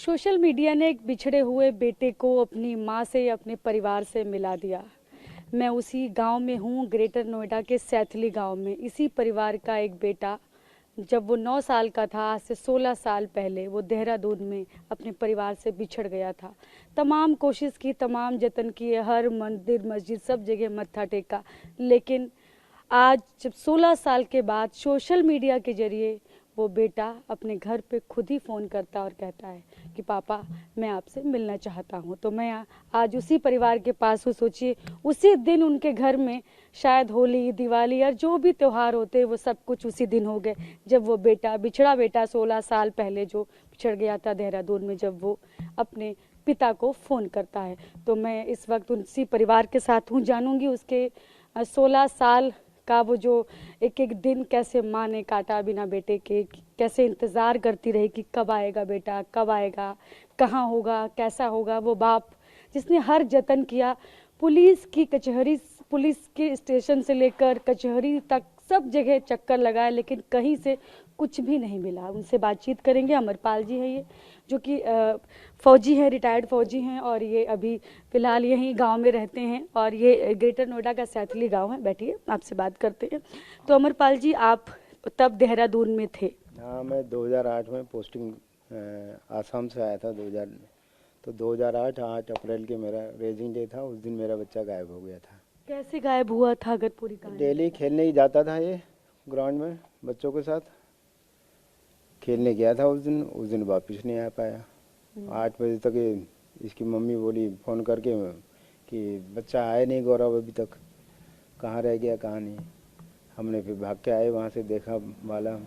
Social media ने एक बिछड़े हुए बेटे को अपनी मां से अपने परिवार से मिला दिया। मैं उसी गांव में हूं, ग्रेटर नोएडा के सैथली गांव में। इसी परिवार का एक बेटा जब वो 9 साल का था, आज से 16 साल पहले वो देहरादून में अपने परिवार से बिछड़ गया था। तमाम कोशिश की, तमाम जतन किए, हर मंदिर मस्जिद सब जगह मत्था टेका, लेकिन आज जब 16 साल के बाद सोशल मीडिया के जरिए वो बेटा अपने घर पे खुद ही फ़ोन करता और कहता है कि पापा मैं आपसे मिलना चाहता हूँ। तो मैं आज उसी परिवार के पास हूँ। सोचिए, उसी दिन उनके घर में शायद होली, दिवाली और जो भी त्यौहार होते वो सब कुछ उसी दिन हो गए, जब वो बेटा, बिछड़ा बेटा 16 साल पहले जो बिछड़ गया था देहरादून में, जब वो अपने पिता को फ़ोन करता है। तो मैं इस वक्त उसी परिवार के साथ हूँ, जानूंगी उसके 16 साल का वो जो एक एक दिन कैसे माँ ने काटा बिना बेटे के, कैसे इंतज़ार करती रही कि कब आएगा बेटा, कब आएगा, कहाँ होगा, कैसा होगा। वो बाप जिसने हर जतन किया, पुलिस की कचहरी, पुलिस के स्टेशन से लेकर कचहरी तक सब जगह चक्कर लगाए, लेकिन कहीं से कुछ भी नहीं मिला। उनसे बातचीत करेंगे। अमरपाल जी है ये, जो कि फौजी हैं, रिटायर्ड फौजी हैं, और ये अभी फिलहाल यहीं गांव में रहते हैं, और ये ग्रेटर नोएडा का सैथली गांव है। बैठिए, आपसे बात करते हैं। तो अमरपाल जी, आप तब देहरादून में थे? हाँ, मैं 2008 में पोस्टिंग आसाम से आया था 2000 में। तो 2008 8 अप्रैल के मेरा रेजिंग डे था। उस दिन मेरा बच्चा गायब हो गया था। कैसे गायब हुआ था, अगर पूरी कहानी? डेली खेलने ही जाता था ये ग्राउंड में बच्चों के साथ खेलने गया था। उस दिन वापस नहीं आ पाया। 8 बजे तक इसकी मम्मी बोली फ़ोन करके कि बच्चा आया नहीं गौरव, अभी तक कहाँ रह गया, कहाँ नहीं। हमने फिर भाग के आए, वहाँ से देखा वाला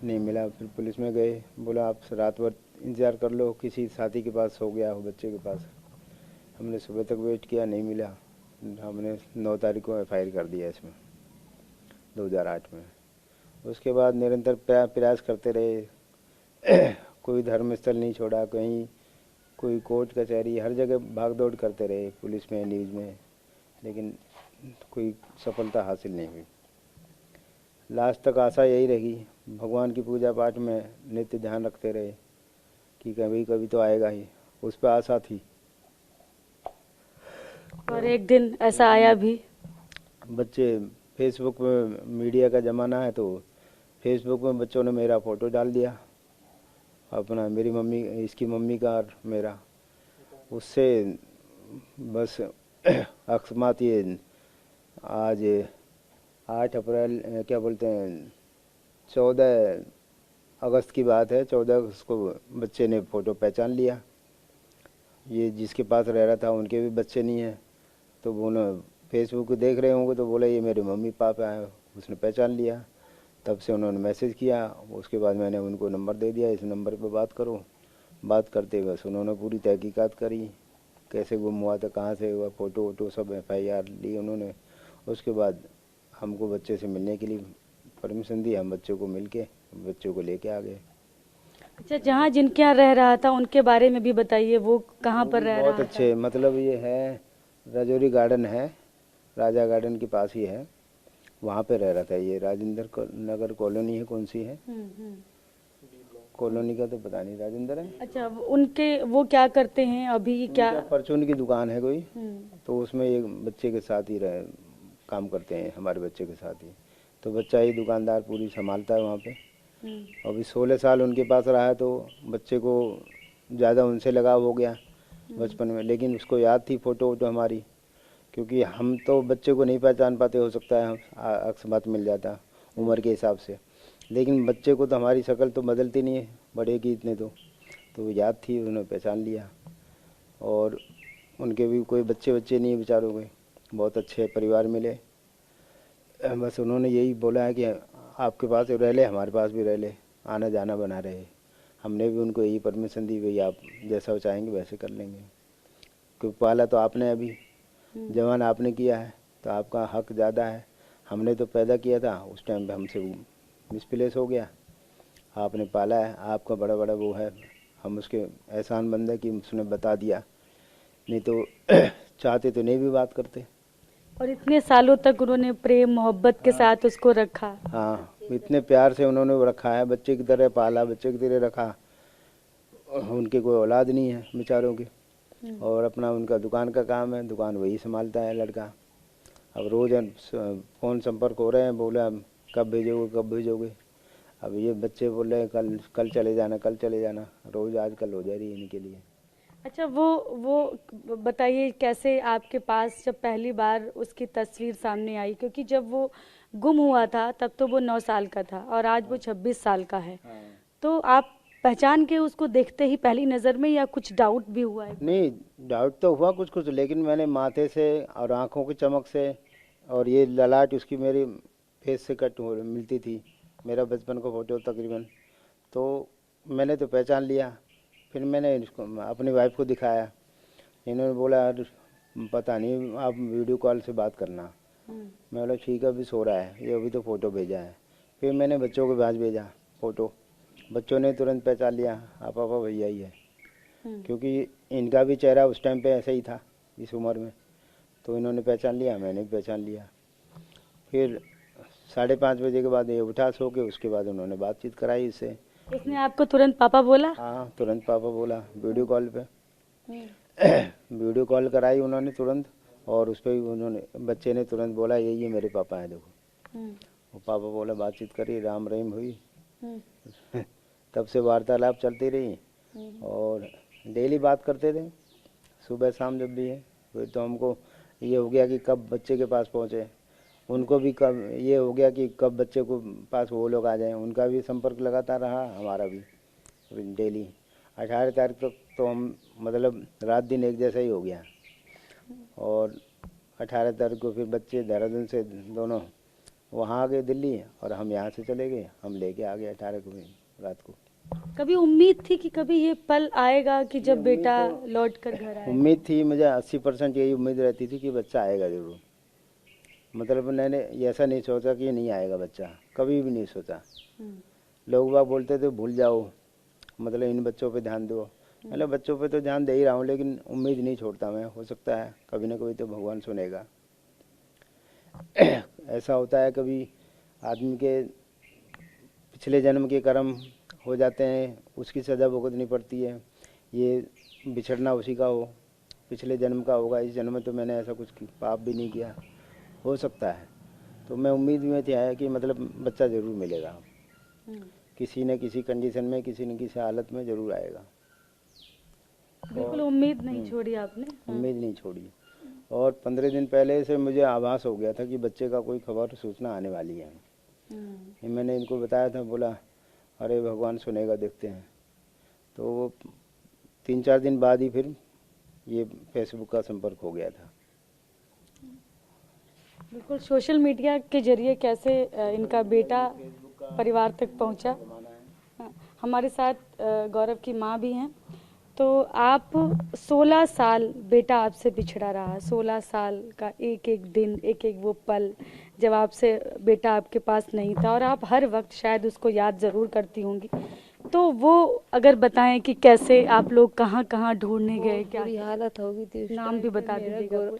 नहीं मिला। फिर पुलिस में गए, बोला आप रात भर इंतज़ार कर लो, किसी साथी के पास हो गया हो, बच्चे के पास। हमने सुबह तक वेट किया, नहीं मिला। हमने 9 तारीख को FIR कर दिया इसमें 2008 में। उसके बाद निरंतर प्रयास करते रहे। कोई धर्मस्थल नहीं छोड़ा, कहीं कोई कोर्ट कचहरी, हर जगह भाग दौड़ करते रहे, पुलिस में, न्यूज़ में, लेकिन कोई सफलता हासिल नहीं हुई। लास्ट तक आशा यही रही, भगवान की पूजा पाठ में नित्य ध्यान रखते रहे कि कभी कभी तो आएगा ही, उस पर आशा थी। और एक दिन ऐसा आया भी। बच्चे फेसबुक में, मीडिया का ज़माना है, तो फेसबुक में बच्चों ने मेरा फ़ोटो डाल दिया अपना, मेरी मम्मी, इसकी मम्मी का और मेरा। उससे बस अकस्मात ये आज 8 अप्रैल, क्या बोलते हैं, 14 अगस्त की बात है। 14 अगस्त को बच्चे ने फ़ोटो पहचान लिया। ये जिसके पास रह रहा था उनके भी बच्चे नहीं हैं, तो वो ना फेसबुक को देख रहे होंगे, तो बोला ये मेरे मम्मी पापा हैं। उसने पहचान लिया। तब से उन्होंने मैसेज किया। उसके बाद मैंने उनको नंबर दे दिया, इस नंबर पे बात करो। बात करते बस उन्होंने पूरी तहकीकात करी, कैसे गुम हुआ था, कहाँ से हुआ, फ़ोटो वोटो सब FIR ली उन्होंने। उसके बाद हमको बच्चे से मिलने के लिए परमिशन दी। हम बच्चों को मिल के बच्चों को लेके आ गए। अच्छा, जहाँ जिनके यहाँ रह रहा था उनके बारे में भी बताइए, वो कहाँ पर रह रहा था? बहुत अच्छे, मतलब ये है राजौरी गार्डन है, राजा गार्डन के पास ही है, वहाँ पे रह रहा था ये। राजेंद्र नगर कॉलोनी है, कौन सी है कॉलोनी का तो पता नहीं, राजेंद्र है। अच्छा, उनके वो क्या करते हैं अभी? क्या परचून की दुकान है कोई, तो उसमें एक बच्चे के साथ ही काम करते हैं, हमारे बच्चे के साथ ही। तो बच्चा ही दुकानदार पूरी संभालता है वहाँ पे। अभी 16 साल उनके पास रहा है, तो बच्चे को ज़्यादा उनसे लगाव हो गया बचपन में। लेकिन उसको याद थी फ़ोटो वोटो हमारी, क्योंकि हम तो बच्चे को नहीं पहचान पाते, हो सकता है अकस्मात मिल जाता उम्र के हिसाब से, लेकिन बच्चे को तो हमारी शक्ल तो बदलती नहीं है, बढ़ेगी इतने तो याद थी, उन्होंने पहचान लिया। और उनके भी कोई बच्चे नहीं है बेचारों के, बहुत अच्छे परिवार मिले। बस उन्होंने यही बोला है कि आपके पास रह ले, हमारे पास भी रह ले, आना जाना बना रहे। हमने भी उनको यही परमिशन दी, भाई आप जैसा चाहेंगे वैसे कर लेंगे, क्योंकि पाला तो आपने, अभी जवान आपने किया है, तो आपका हक ज़्यादा है। हमने तो पैदा किया था, उस टाइम पे हमसे मिसप्लेस हो गया। आपने पाला है, आपका बड़ा बड़ा वो है, हम उसके एहसान बंद है कि उसने बता दिया, नहीं तो चाहते तो नहीं भी बात करते। और इतने सालों तक उन्होंने प्रेम मोहब्बत के साथ उसको रखा। हाँ, इतने प्यार से उन्होंने वो रखा है, बच्चे की तरह पाला, बच्चे की तरह रखा। उनके कोई औलाद नहीं है बेचारों की, और अपना उनका दुकान का काम है, दुकान वही संभालता है लड़का। अब रोज़ फ़ोन संपर्क हो रहे हैं, बोला कब भेजोगे कब भेजोगे। अब ये बच्चे बोल रहे हैं कल कल चले जाना, कल चले जाना, रोज़ आजकल हो जा रही है इनके लिए। अच्छा, वो बताइए कैसे आपके पास जब पहली बार उसकी तस्वीर सामने आई, क्योंकि जब वो गुम हुआ था तब तो वो 9 साल का था और आज वो 26 साल का है। तो आप पहचान के उसको देखते ही पहली नज़र में, या कुछ डाउट भी हुआ है? नहीं, डाउट तो हुआ कुछ कुछ, लेकिन मैंने माथे से और आँखों की चमक से और ये ललाट उसकी मेरी फेस से कट हो मिलती थी, मेरा बचपन का फ़ोटो तकरीबन, तो मैंने तो पहचान लिया। फिर मैंने इसको अपनी वाइफ को दिखाया, इन्होंने बोला यार पता नहीं, आप वीडियो कॉल से बात करना। मैं बोला ठीक है, अभी सो रहा है, ये अभी तो फ़ोटो भेजा है। फिर मैंने बच्चों के पास भेजा फ़ोटो, बच्चों ने तुरंत पहचान लिया, आप पापा भैया ही है, क्योंकि इनका भी चेहरा उस टाइम पे ऐसा ही था इस उम्र में, तो इन्होंने पहचान लिया, मैंने भी पहचान लिया। फिर 5:30 बजे के बाद ये उठा सो के, उसके बाद उन्होंने बातचीत कराई इससे। उसने आपको तुरंत पापा बोला? हाँ, तुरंत पापा बोला वीडियो कॉल पे। वीडियो कॉल कराई उन्होंने तुरंत, और उस पर उन्होंने बच्चे ने तुरंत बोला ये मेरे पापा हैं देखो। वो पापा बोला, बातचीत करी, राम रहीम हुई। तब से वार्तालाप चलती रही और डेली बात करते थे, सुबह शाम जब भी है। फिर तो हमको ये हो गया कि कब बच्चे के पास पहुँचे, उनको भी कब ये हो गया कि कब बच्चे को पास वो लोग आ जाएं। उनका भी संपर्क लगातार रहा, हमारा भी डेली। 18 तारीख तक तो हम मतलब रात दिन एक जैसा ही हो गया, और 18 तारीख को फिर बच्चे देहरादून से दोनों वहाँ आ गए दिल्ली, और हम यहाँ से चले गए, हम लेके आ गए 18 को भी रात को। कभी उम्मीद थी कि कभी ये पल आएगा कि जब बेटा लौट कर घर आएगा? उम्मीद थी, मुझे 80% यही उम्मीद रहती थी कि बच्चा आएगा ज़रूर। मतलब मैंने ऐसा नहीं सोचा कि नहीं आएगा बच्चा, कभी भी नहीं सोचा। लोग बाग बोलते थे भूल जाओ, मतलब इन बच्चों पे ध्यान दो। मतलब बच्चों पे तो ध्यान दे ही रहा हूँ, लेकिन उम्मीद नहीं छोड़ता मैं, हो सकता है कभी ना कभी तो भगवान सुनेगा। ऐसा होता है कभी आदमी के पिछले जन्म के कर्म हो जाते हैं, उसकी सज़ा भुगतनी पड़ती है। ये बिछड़ना उसी का पिछले जन्म का होगा, इस जन्म में तो मैंने ऐसा कुछ पाप भी नहीं किया, हो सकता है। तो मैं उम्मीद में थी आया कि मतलब बच्चा ज़रूर मिलेगा, किसी न किसी कंडीशन में, किसी न किसी हालत में ज़रूर आएगा। बिल्कुल उम्मीद नहीं छोड़ी आपने? उम्मीद नहीं छोड़ी, और 15 दिन पहले से मुझे आभास हो गया था कि बच्चे का कोई खबर सूचना आने वाली है। मैंने इनको बताया था, बोला अरे भगवान सुनेगा, देखते हैं। तो वो 3-4 दिन बाद ही फिर ये फेसबुक का संपर्क हो गया था। बिल्कुल, सोशल मीडिया के जरिए कैसे इनका बेटा परिवार तक पहुंचा। हमारे साथ गौरव की माँ भी हैं। तो आप 16 साल बेटा आपसे बिछड़ा रहा, 16 साल का एक एक दिन, एक एक वो पल जब आपसे बेटा आपके पास नहीं था, और आप हर वक्त शायद उसको याद ज़रूर करती होंगी। तो वो अगर बताएं कि कैसे आप लोग कहाँ कहाँ ढूंढने गए, क्या बुरी हालत हो गई थी। नाम भी बता दीजिएगा।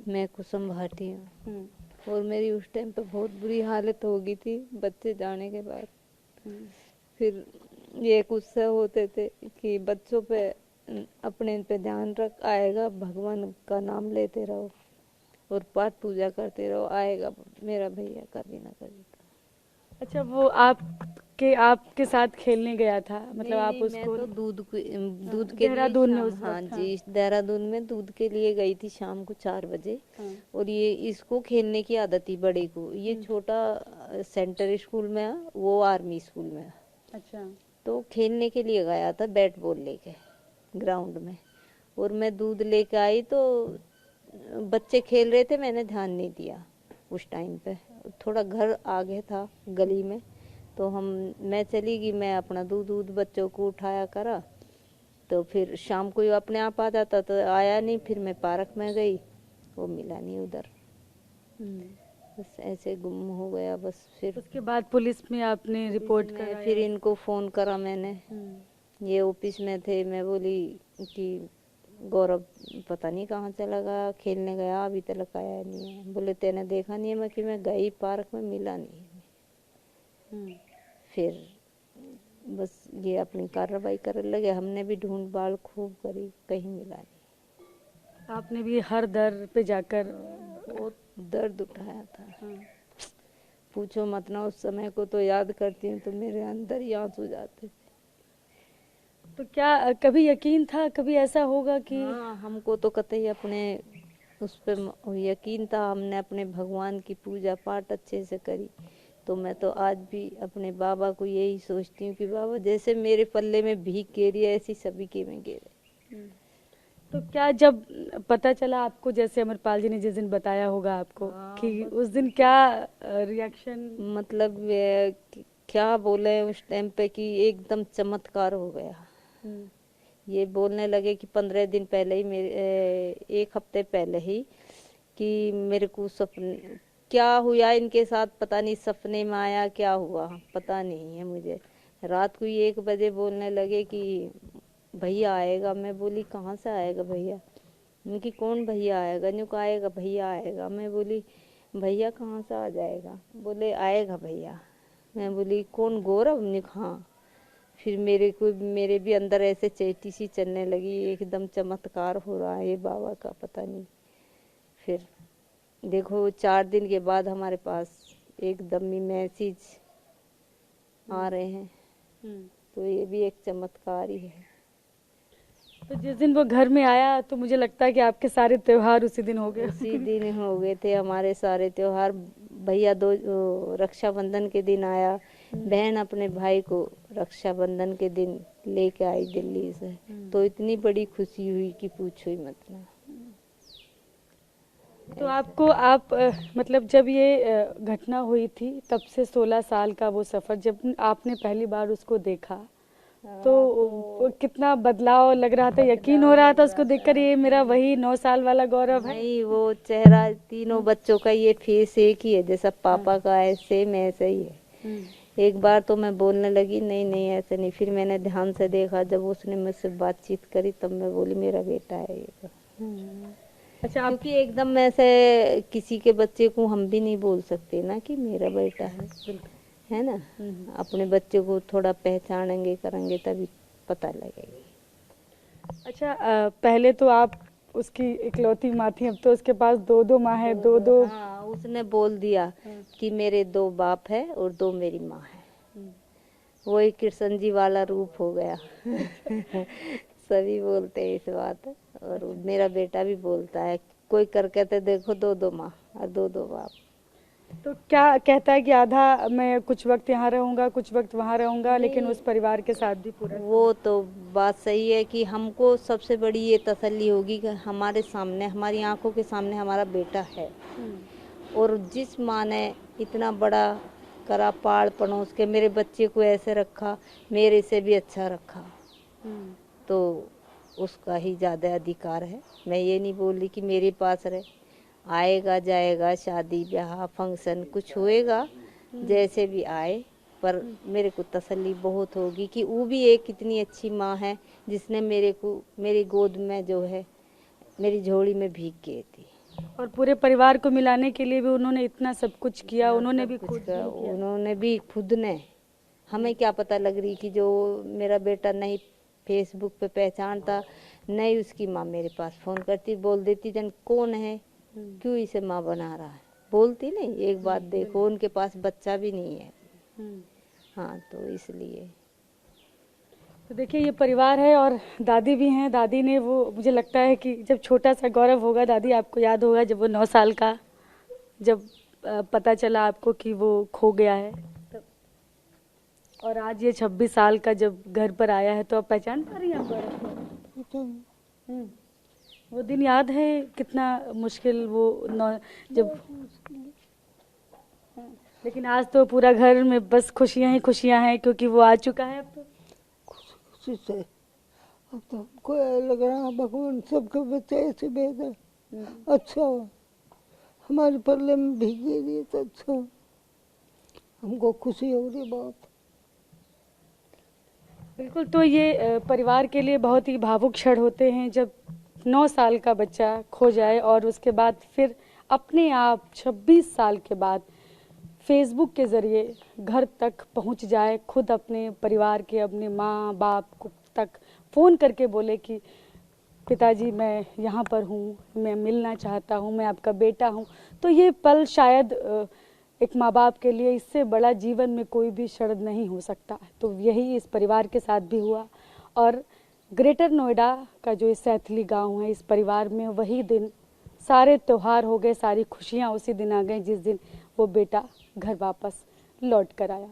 मैं कुसुम भाटी हूँ, और मेरी उस टाइम पे बहुत बुरी हालत हो गई थी बच्चे जाने के बाद। फिर ये गुस्से होते थे कि बच्चों पे अपने पे ध्यान रख, आएगा, भगवान का नाम लेते रहो और पाठ पूजा करते रहो, आएगा मेरा भैया कभी ना कभी। अच्छा, वो आपके साथ खेलने गया था, मतलब आप उसको? मैं तो दूध के देहरादून में लिए उस हाँ वक्त? जी, देहरादून में दूध के लिए गई थी शाम को 4 बजे। और ये इसको खेलने की आदत थी बड़े को। ये छोटा सेंटर स्कूल में है, वो आर्मी स्कूल में है। अच्छा। तो खेलने के लिए गया था बैट बॉल लेके ग्राउंड में, और मैं दूध लेके आई तो बच्चे खेल रहे थे, मैंने ध्यान नहीं दिया उस टाइम पे। थोड़ा घर आगे था गली में, तो मैं चली गई, मैं अपना दूध बच्चों को उठाया करा। तो फिर शाम को अपने आप आ जाता, तो आया नहीं। फिर मैं पार्क में गई, वो मिला नहीं उधर, बस ऐसे गुम हो गया। बस फिर उसके बाद पुलिस में आपने रिपोर्ट कराया? फिर इनको फोन करा मैंने, ये ऑफिस में थे। मैं बोली कि गौरव पता नहीं कहाँ चला गया, खेलने गया, अभी तक आया नहीं है। बोले तेने देखा नहीं है? मैं कि मैं गई पार्क में, मिला नहीं। फिर बस ये अपनी कार्रवाई करने लगे। हमने भी ढूंढ भाल खूब करी, कहीं मिला नहीं। आपने भी हर दर पे जाकर बहुत दर्द उठाया था, पूछो मत ना। उस समय को तो याद करती हूँ तो मेरे अंदर ही आंसू जाते थे। तो क्या कभी यकीन था कभी ऐसा होगा कि हाँ, हमको तो कतई अपने उस पे यकीन था। हमने अपने भगवान की पूजा पाठ अच्छे से करी। तो मैं तो आज भी अपने बाबा को यही सोचती हूँ कि बाबा जैसे मेरे पल्ले में भीख गिरी है ऐसी सभी के में गिरे। तो क्या जब पता चला आपको, जैसे अमरपाल जी ने जिस दिन बताया होगा आपको, कि उस दिन क्या रिएक्शन, मतलब क्या बोले उस टाइम पे कि एकदम चमत्कार हो गया। ये बोलने लगे कि 15 दिन पहले ही एक हफ्ते पहले ही कि मेरे को सपने क्या हुआ इनके साथ पता नहीं, सपने में आया क्या हुआ पता नहीं है मुझे। रात को 1 बजे बोलने लगे कि भैया आएगा। मैं बोली कहाँ से आएगा भैया? उनकी कौन भैया आएगा? न्यू का आएगा भैया आएगा। मैं बोली भैया कहाँ से आ जाएगा? बोले आएगा भैया। मैं बोली कौन, गौरव? न्यू हाँ। फिर मेरे भी अंदर ऐसे चेटी सी चलने लगी, एकदम चमत्कार हो रहा है ये बाबा का पता नहीं। फिर देखो 4 दिन के बाद हमारे पास एकदम ही मैसेज आ रहे हैं। तो ये भी एक चमत्कार ही है। तो जिस दिन वो घर में आया तो मुझे लगता है कि आपके सारे त्योहार उसी दिन हो गए। उसी दिन हो गए थे हमारे सारे त्योहार। भैया रक्षाबंधन के दिन आया, बहन अपने भाई को रक्षाबंधन के दिन लेके आई दिल्ली से। तो इतनी बड़ी खुशी हुई कि पूछो ही मत ना। तो मतलब जब ये घटना हुई थी तब से 16 साल का वो सफर, जब आपने पहली बार उसको देखा तो कितना बदलाव लग रहा था? यकीन हो रहा था उसको देखकर ये मेरा वही 9 साल वाला गौरव है? नहीं, वो चेहरा तीनों बच्चों का ये फेस एक ही है, जैसा पापा का है सेम ऐसे ही है। एक बार तो मैं बोलने लगी नहीं नहीं ऐसे नहीं। फिर मैंने ध्यान से देखा, जब उसने मुझसे बातचीत करी तब मैं बोली मेरा बेटा है ये तो। अच्छा, क्योंकि एकदम ऐसे किसी के बच्चे को हम भी नहीं बोल सकते ना कि मेरा बेटा है ना। अपने बच्चे को थोड़ा पहचानेंगे करेंगे तभी पता लगेगा। अच्छा, पहले तो आप उसकी इकलौती माँ थी, अब तो उसके पास 2 माँ है, दो। हाँ, उसने बोल दिया कि मेरे 2 बाप है और 2 मेरी माँ है। वही कृष्ण जी वाला रूप हो गया। सभी बोलते हैं इस बात। और मेरा बेटा भी बोलता है, कोई कर कहते देखो 2 माँ और 2 बाप। तो क्या कहता है कि आधा मैं कुछ वक्त यहाँ रहूंगा कुछ वक्त वहाँ रहूंगा, लेकिन उस परिवार के साथ भी पूरा। वो तो बात सही है कि हमको सबसे बड़ी ये तसल्ली होगी कि हमारे सामने, हमारी आंखों के सामने हमारा बेटा है। और जिस माँ ने इतना बड़ा करा, पाल पड़ोस के मेरे बच्चे को ऐसे रखा, मेरे से भी अच्छा रखा, तो उसका ही ज़्यादा अधिकार है। मैं ये नहीं बोल रही कि मेरे पास रहे, आएगा जाएगा, शादी ब्याह फंक्शन कुछ होएगा जैसे भी आए, पर मेरे को तसल्ली बहुत होगी कि वो भी एक कितनी अच्छी माँ है जिसने मेरे को मेरी गोद में जो है मेरी झोली में भीग गई थी। और पूरे परिवार को मिलाने के लिए भी उन्होंने इतना सब कुछ किया। उन्होंने भी खुद ने, हमें क्या पता लग रही कि जो मेरा बेटा नहीं फेसबुक पे पहचानता, नहीं उसकी माँ मेरे पास फोन करती, बोल देती जन कौन है, क्यों इसे माँ बना रहा है, बोलती नहीं। एक बात देखो, उनके पास बच्चा भी नहीं है। हाँ, तो इसलिए तो देखिए ये परिवार है और दादी भी हैं। दादी ने वो, मुझे लगता है कि जब छोटा सा गौरव होगा, दादी आपको याद होगा जब वो 9 साल का, जब पता चला आपको कि वो खो गया है, और आज ये 26 साल का जब घर पर आया है, तो आप पहचान पा रही हैं आप गौरव को? वो दिन याद है कितना मुश्किल वो जब, लेकिन आज तो पूरा घर में बस खुशियां ही खुशियां हैं क्योंकि वो आ चुका है। अब तो खुशी से अब तो हमको लग रहा भगवान सबके बच्चे ऐसे भेजा अच्छा हो, हमारे पल्ले में भीगे दिए तो अच्छा हो। हमको खुशी हो रही बहुत। बिल्कुल। तो ये परिवार के लिए बहुत ही भावुक क्षण होते हैं जब 9 साल का बच्चा खो जाए और उसके बाद फिर अपने आप 26 साल के बाद फेसबुक के ज़रिए घर तक पहुंच जाए, खुद अपने परिवार के, अपने माँ बाप को तक फ़ोन करके बोले कि पिताजी मैं यहाँ पर हूँ, मैं मिलना चाहता हूँ, मैं आपका बेटा हूँ। तो ये पल शायद एक माँ बाप के लिए इससे बड़ा जीवन में कोई भी क्षण नहीं हो सकता। तो यही इस परिवार के साथ भी हुआ। और ग्रेटर नोएडा का जो सैथली गांव है, इस परिवार में वही दिन सारे त्यौहार हो गए, सारी खुशियाँ उसी दिन आ गई जिस दिन वो बेटा घर वापस लौट कर आया।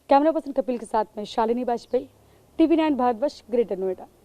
कैमरा पर्सन कपिल के साथ में शालिनी वाजपेयी, TV9 भारतवर्ष, ग्रेटर नोएडा।